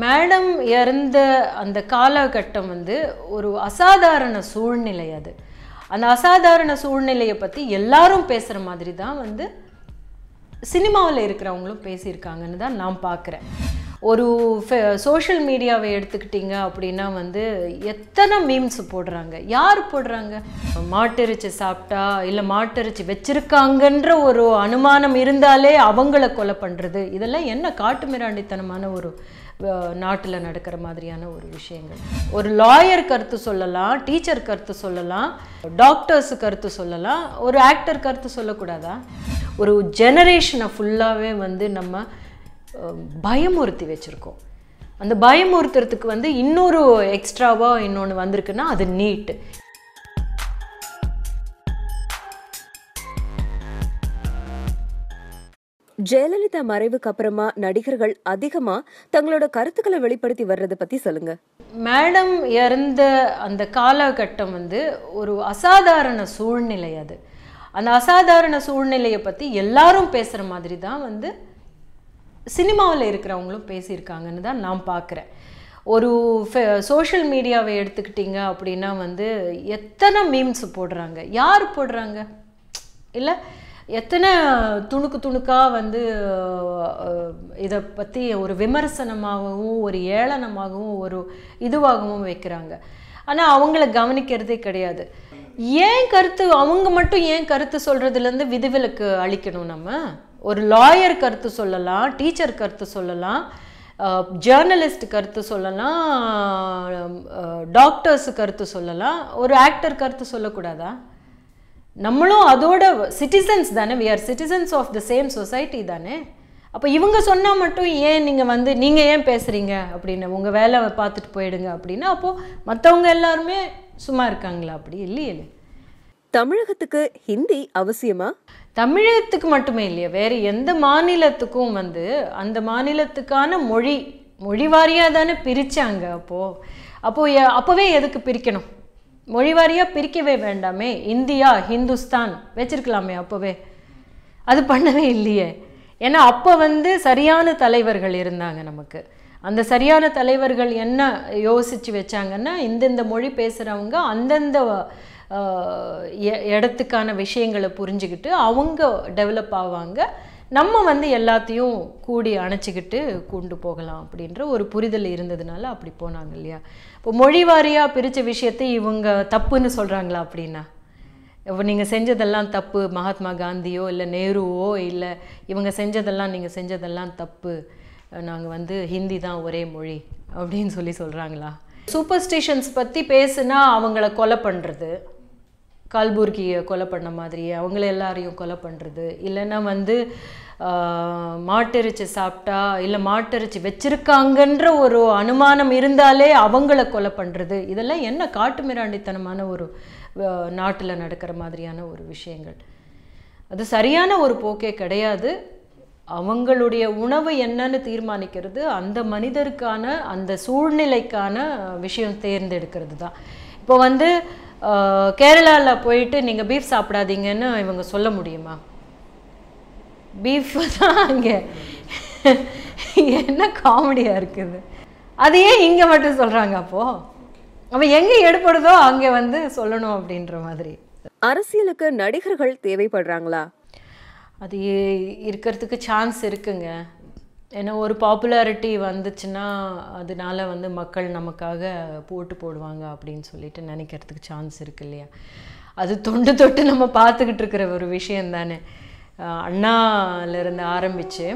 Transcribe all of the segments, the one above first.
Madam இறந்த அந்த காலகட்டம் வந்து ஒரு அசாதாரண சூழ்நிலை அது. அந்த அசாதாரண சூழ்நிலையை பற்றி எல்லாரும் பேசுகிற மாதிரி தான் வந்து சினிமாவில் இருக்கிறவங்களும் பேசியிருக்காங்கன்னு தான் நான் பார்க்குறேன். ஒரு சோஷியல் மீடியாவை எடுத்துக்கிட்டிங்க அப்படின்னா வந்து எத்தனை மீம்ஸ் போடுறாங்க. யார் போடுறாங்க? மாட்டிறைச்சி சாப்பிட்டா இல்லை மாட்டிறைச்சி வச்சுருக்காங்கன்ற ஒரு அனுமானம் இருந்தாலே அவங்கள கொலை பண்ணுறது, இதெல்லாம் என்ன காட்டு மிராண்டித்தனமான ஒரு நாட்டில் நடக்கிற மாதிரியான ஒரு விஷயங்கள். ஒரு லாயர் கருத்து சொல்லலாம், டீச்சர் கருத்து சொல்லலாம், டாக்டர்ஸு கருத்து சொல்லலாம், ஒரு ஆக்டர் கருத்து சொல்லக்கூடாதா? ஒரு ஜெனரேஷனை ஃபுல்லாகவே வந்து நம்ம பயமுறுத்தி வச்சுருக்கோம். அந்த பயமுறுத்துறதுக்கு வந்து இன்னொரு எக்ஸ்ட்ராவாக இன்னொன்று வந்திருக்குன்னா அது நீட். ஜெயலலிதா மறைவுக்கு அப்புறமா நடிகர்கள் அதிகமா தங்களோட கருத்துக்களை வெளிப்படுத்தி வர்றதை பத்தி சொல்லுங்க. மேடம் இறந்த அந்த காலகட்டம் வந்து ஒரு அசாதாரண சூழ்நிலை அது. அந்த அசாதாரண சூழ்நிலையை பற்றி எல்லாரும் பேசுகிற மாதிரி தான் வந்து சினிமாவில் இருக்கிறவங்களும் பேசியிருக்காங்கன்னு தான் நான் பார்க்குறேன். ஒரு சோஷியல் மீடியாவை எடுத்துக்கிட்டிங்க அப்படின்னா வந்து எத்தனை மீம்ஸ் போடுறாங்க. யார் போடுறாங்க? இல்லை எத்தனை துணுக்காக வந்து இதை பற்றி ஒரு விமர்சனமாகவும் ஒரு ஏளனமாகவும் ஒரு இதுவாகவும் வைக்கிறாங்க. ஆனால் அவங்கள கவனிக்கிறதே கிடையாது. ஏன் கருத்து அவங்க மட்டும் ஏன் கருத்து சொல்கிறதுலேருந்து விதிவிலக்கு அளிக்கணும்? நம்ம ஒரு லாயர் கருத்து சொல்லலாம், டீச்சர் கருத்து சொல்லலாம், ஜேர்னலிஸ்ட் கருத்து சொல்லலாம், டாக்டர்ஸு கருத்து சொல்லலாம், ஒரு ஆக்டர் கருத்து சொல்லக்கூடாதா? நம்மளும் அதோட சிட்டிசன்ஸ் தானே. We are citizens of the same society தானே. அப்போ இவங்க சொன்னால் மட்டும் ஏன் நீங்கள் ஏன் பேசுகிறீங்க அப்படின்னு, உங்கள் வேலை பார்த்துட்டு போயிடுங்க அப்படின்னா அப்போது மற்றவங்க எல்லாருமே சும்மா இருக்காங்களா? அப்படி இல்லையே. தமிழகத்துக்கு ஹிந்தி அவசியமா? தமிழகத்துக்கு மட்டுமே இல்லையா, வேறு எந்த மாநிலத்துக்கும் வந்து அந்த மாநிலத்துக்கான மொழி வாரியாக தானே பிரித்தாங்க. அப்போவே எதுக்கு பிரிக்கணும்? மொழி வாரியாக பிரிக்கவே வேண்டாமே. இந்தியா ஹிந்துஸ்தான் வச்சிருக்கலாமே. அப்போவே அது பண்ணவே இல்லையே. ஏன்னா அப்போ வந்து சரியான தலைவர்கள் இருந்தாங்க நமக்கு. அந்த சரியான தலைவர்கள் என்ன யோசித்து வச்சாங்கன்னா, இந்தந்த மொழி பேசுகிறவங்க அந்தந்த இடத்துக்கான விஷயங்களை புரிஞ்சுக்கிட்டு அவங்க டெவலப் ஆவாங்க, நம்ம வந்து எல்லாத்தையும் கூடி அணைச்சிக்கிட்டு கொண்டு போகலாம் அப்படின்ற ஒரு புரிதல் இருந்ததுனால அப்படி போனாங்க இல்லையா. இப்போ மொழி வாரியாக பிரித்த விஷயத்தை இவங்க தப்புன்னு சொல்கிறாங்களா? அப்படின்னா இப்போ நீங்கள் செஞ்சதெல்லாம் தப்பு, மகாத்மா காந்தியோ இல்லை நேருவோ இல்லை இவங்க செஞ்சதெல்லாம் நீங்கள் செஞ்சதெல்லாம் தப்பு, நாங்கள் வந்து ஹிந்தி தான் ஒரே மொழி அப்படின்னு சொல்கிறாங்களா? சூப்பர் ஸ்டிஷன்ஸ் பற்றி பேசுனா அவங்கள கொலை பண்ணுறது, கல்புர்கியை கொலை பண்ண மாதிரியே அவங்கள எல்லாரையும் கொலை பண்ணுறது, இல்லைன்னா வந்து மாட்டிறைச்சி சாப்பிட்டா இல்லை மாட்டிறைச்சி வச்சுருக்காங்கன்ற ஒரு அனுமானம் இருந்தாலே அவங்கள கொலை பண்ணுறது, இதெல்லாம் என்ன காட்டு மிராண்டித்தனமான ஒரு நாட்டில் நடக்கிற மாதிரியான ஒரு விஷயங்கள். அது சரியான ஒரு போக்கே கிடையாது. அவங்களுடைய உணவு என்னன்னு தீர்மானிக்கிறது அந்த மனிதருக்கான அந்த சூழ்நிலைக்கான விஷயம் தேர்ந்தெடுக்கிறது தான். இப்போ வந்து கேரளாவில் போயிட்டு நீங்கள் பீஃப் சாப்பிடாதீங்கன்னு இவங்க சொல்ல முடியுமா? பீஃப் தான் அங்கே என்ன காமெடியாக இருக்குது. அதையே இங்கே மட்டும் சொல்கிறாங்க. அப்போ எங்கே எடுப்படுதோ அங்கே வந்து சொல்லணும் அப்படின்ற மாதிரி. அரசியலுக்கு நடிகர்கள் தேவைப்படுறாங்களா? அது இருக்கிறதுக்கு சான்ஸ் இருக்குங்க. ஏன்னா ஒரு பாப்புலாரிட்டி வந்துச்சுன்னா அதனால வந்து மக்கள் நமக்காக போட்டு போடுவாங்க அப்படின்னு சொல்லிட்டு நினைக்கிறதுக்கு சான்ஸ் இருக்கு இல்லையா. அது தொட்டு நம்ம பார்த்துக்கிட்டு இருக்கிற ஒரு விஷயம் தானே. அண்ணாலேருந்து ஆரம்பித்து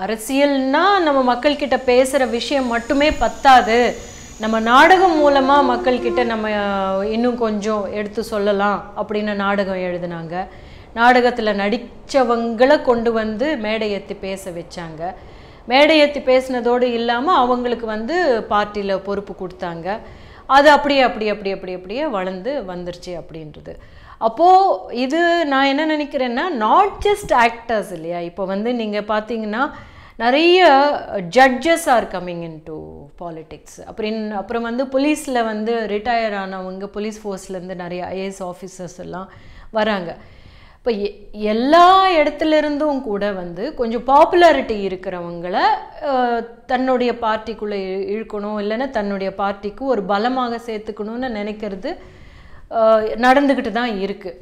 அரசியல்னால் நம்ம மக்கள்கிட்ட பேசுகிற விஷயம் மட்டுமே பத்தாது, நம்ம நாடகம் மூலமாக மக்கள்கிட்ட நம்ம இன்னும் கொஞ்சம் எடுத்து சொல்லலாம் அப்படின்னு நாடகம் எழுதினாங்க. நாடகத்தில் நடித்தவங்களை கொண்டு வந்து மேடை ஏற்றி பேச வச்சாங்க. மேடை ஏற்றி பேசினதோடு இல்லாமல் அவங்களுக்கு வந்து பார்ட்டியில் பொறுப்பு கொடுத்தாங்க. அது அப்படியே வளர்ந்து வந்துருச்சு அப்படின்றது. அப்போது இது நான் என்ன நினைக்கிறேன்னா, நாட் ஜஸ்ட் ஆக்டர்ஸ் இல்லையா. இப்போ வந்து நீங்கள் பார்த்தீங்கன்னா நிறைய judges are coming in to politics. அப்புறம் வந்து போலீஸில் வந்து ரிட்டையர் ஆனவங்க, போலீஸ் ஃபோர்ஸ்லேருந்து நிறைய ஐஏஎஸ் ஆஃபீஸர்ஸ் எல்லாம் வராங்க. இப்போ எல்லா இடத்துல இருந்தும் கூட வந்து கொஞ்சம் பாப்புலாரிட்டி இருக்கிறவங்கள தன்னுடைய பார்ட்டிக்குள்ளே இழுக்கணும், இல்லைன்னா தன்னுடைய பார்ட்டிக்கு ஒரு பலமாக சேர்த்துக்கணும்னு நினைக்கிறது நடந்துக்கிட்டு தான் இருக்குது.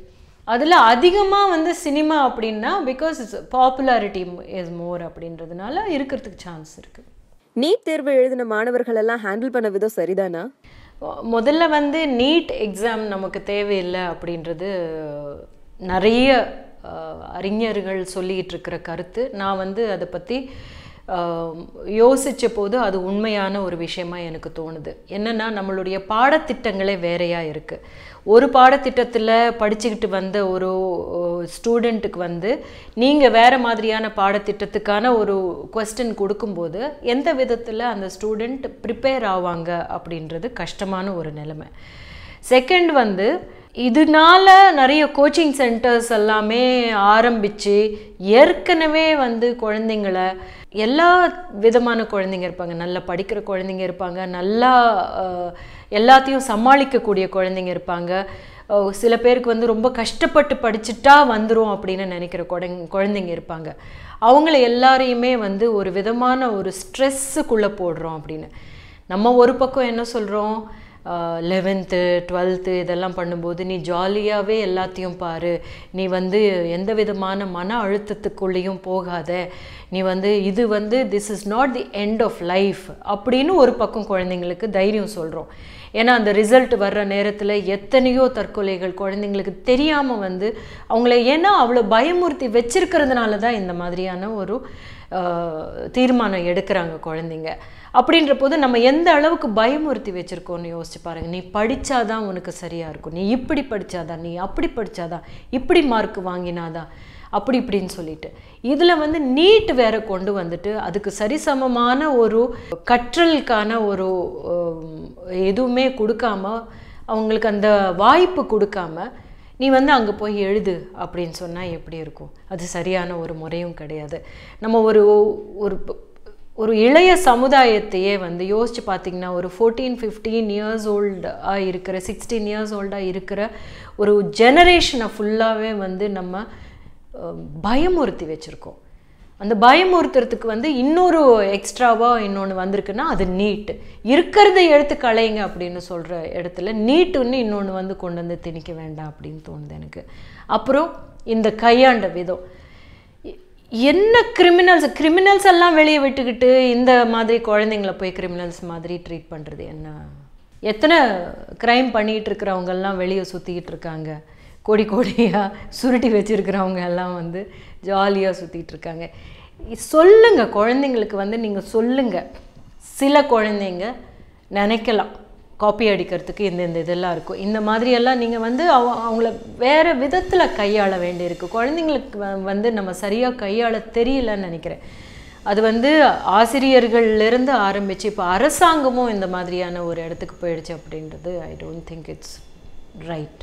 அதில் அதிகமாக வந்து சினிமா அப்படின்னா பிகாஸ் பாப்புலாரிட்டி இஸ் மோர் அப்படின்றதுனால இருக்கிறதுக்கு சான்ஸ் இருக்குது. நீட் தேர்வு எழுதின மாணவர்கள் எல்லாம் ஹேண்டில் பண்ண விதம் சரிதானா? முதல்ல வந்து நீட் எக்ஸாம் நமக்கு தேவையில்லை அப்படின்றது நிறைய அறிஞர்கள் சொல்லிகிட்டு இருக்கிற கருத்து. நான் வந்து அதை பற்றி யோசித்த போது அது உண்மையான ஒரு விஷயமா எனக்கு தோணுது. என்னென்னா, நம்மளுடைய பாடத்திட்டங்களே வேறையாக இருக்குது. ஒரு பாடத்திட்டத்தில் படிச்சுக்கிட்டு வந்த ஒரு ஸ்டூடெண்ட்டுக்கு வந்து நீங்கள் வேறு மாதிரியான பாடத்திட்டத்துக்கான ஒரு கொஸ்டின் கொடுக்கும்போது எந்த விதத்தில் அந்த ஸ்டூடெண்ட் ப்ரிப்பேர் ஆவாங்க அப்படின்றது கஷ்டமான ஒரு நிலைமை. செகண்ட் வந்து இதனால நிறைய கோச்சிங் சென்டர்ஸ் எல்லாமே ஆரம்பித்து ஏற்கனவே வந்து குழந்தைங்கள எல்லா விதமான குழந்தைங்க இருப்பாங்க. நல்லா படிக்கிற குழந்தைங்க இருப்பாங்க, நல்லா எல்லாத்தையும் சமாளிக்கக்கூடிய குழந்தைங்க இருப்பாங்க. சில பேருக்கு வந்து ரொம்ப கஷ்டப்பட்டு படிச்சுட்டா வந்துடும் அப்படின்னு நினைக்கிற குழந்தைங்க இருப்பாங்க. அவங்கள எல்லாரையுமே வந்து ஒரு விதமான ஒரு ஸ்ட்ரெஸ்ஸுக்குள்ளே போடுறோம் அப்படின்னு. நம்ம ஒரு பக்கம் என்ன சொல்கிறோம், 11th 12th இதெல்லாம் பண்ணும்போது நீ ஜாலியாகவே எல்லாத்தையும் பாரு, நீ வந்து எந்த விதமான மன அழுத்தத்துக்குள்ளேயும் போகாத, நீ வந்து இது வந்து this is not the end of life அப்படின்னு ஒரு பக்கம் குழந்தைங்களுக்கு தைரியம் சொல்கிறோம். ஏன்னா அந்த ரிசல்ட் வர்ற நேரத்தில் எத்தனையோ தற்கொலைகள் குழந்தைங்களுக்கு தெரியாமல் வந்து அவங்கள ஏன்னா அவ்வளோ பயமுறுத்தி வச்சிருக்கிறதுனால தான் இந்த மாதிரியான ஒரு தீர்மானம் எடுக்கிறாங்க குழந்தைங்க. அப்படின்ற போது நம்ம எந்த அளவுக்கு பயமுறுத்தி வச்சுருக்கோன்னு யோசிச்சு பாருங்கள். நீ படித்தாதான் உனக்கு சரியாக இருக்கும், நீ இப்படி படித்தாதான், நீ அப்படி படித்தாதான், இப்படி மார்க் வாங்கினாதான், அப்படி இப்படின்னு சொல்லிட்டு இதில் வந்து நீட் வேற கொண்டு வந்துட்டு அதுக்கு சரிசமமான ஒரு கற்றலுக்கான ஒரு எதுவுமே கொடுக்காம, அவங்களுக்கு அந்த வாய்ப்பு கொடுக்காம நீ வந்து அங்கே போய் எழுது அப்படின்னு சொன்னால் எப்படி இருக்கும்? அது சரியான ஒரு முறையும் கிடையாது. நம்ம ஒரு ஒரு இளைய சமுதாயத்தையே வந்து யோசித்து பார்த்திங்கன்னா, ஒரு 14-15 இயர்ஸ் ஓல்டாக இருக்கிற 16 இயர்ஸ் ஓல்டாக இருக்கிற ஒரு ஜெனரேஷனை ஃபுல்லாகவே வந்து நம்ம பயமுறுத்தி வச்சுருக்கோம். அந்த பயமுறுத்துறதுக்கு வந்து இன்னொரு எக்ஸ்ட்ராவாக இன்னொன்று வந்திருக்குன்னா அது நீட்டு. இருக்கிறத எடுத்து களையுங்க அப்படின்னு சொல்கிற இடத்துல நீட்டுன்னு இன்னொன்று வந்து கொண்டு வந்து திணிக்க வேண்டாம் அப்படின்னு தோணுது எனக்கு. அப்புறம் இந்த கையாண்ட விதம், என்ன கிரிமினல்ஸ் எல்லாம் வெளியே விட்டுக்கிட்டு இந்த மாதிரி குழந்தைங்கள போய் கிரிமினல்ஸ் மாதிரி ட்ரீட் பண்ணுறது என்ன? எத்தனை க்ரைம் பண்ணிகிட்டு இருக்கிறவங்கெல்லாம் வெளியே சுற்றிக்கிட்டு இருக்காங்க, கோடியாக சுருட்டி வச்சுருக்கிறவங்க எல்லாம் வந்து ஜாலியாக சுற்றிட்டு இருக்காங்க. சொல்லுங்கள் குழந்தைங்களுக்கு வந்து நீங்கள் சொல்லுங்கள். சில குழந்தைங்க நினைக்கலாம் காப்பி அடிக்கிறதுக்கு இந்த இதெல்லாம் இருக்கும், இந்த மாதிரியெல்லாம் நீங்கள் வந்து அவங்கள வேறு விதத்தில் கையாள வேண்டியிருக்கு. குழந்தைங்களுக்கு வந்து நம்ம சரியாக கையாள தெரியலன்னு நினைக்கிறேன். அது வந்து ஆசிரியர்கள்லேருந்து ஆரம்பித்து இப்போ அரசாங்கமும் இந்த மாதிரியான ஒரு இடத்துக்கு போயிடுச்சு அப்படின்றது I don't think it's right.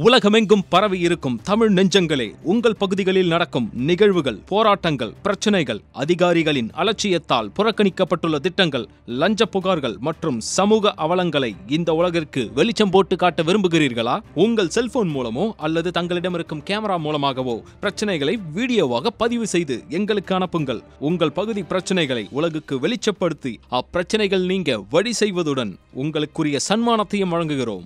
உலகமெங்கும் பரவி இருக்கும் தமிழ் நெஞ்சங்களே, உங்கள் பகுதிகளில் நடக்கும் நிகழ்வுகள், போராட்டங்கள், பிரச்சனைகள், அதிகாரிகளின் அலட்சியத்தால் புறக்கணிக்கப்பட்டுள்ள திட்டங்கள், லஞ்ச புகார்கள் மற்றும் சமூக அவலங்களை இந்த உலகிற்கு வெளிச்சம் போட்டு காட்ட விரும்புகிறீர்களா? உங்கள் செல்போன் மூலமோ அல்லது தங்களிடம் இருக்கும் கேமரா மூலமாகவோ பிரச்சனைகளை வீடியோவாக பதிவு செய்து எங்களுக்கு அனுப்புங்கள். உங்கள் பகுதி பிரச்சனைகளை உலகுக்கு வெளிச்சப்படுத்தி அப்பிரச்சனைகள் நீங்க வழி செய்வதுடன் உங்களுக்குரிய சன்மானத்தையும் வழங்குகிறோம்.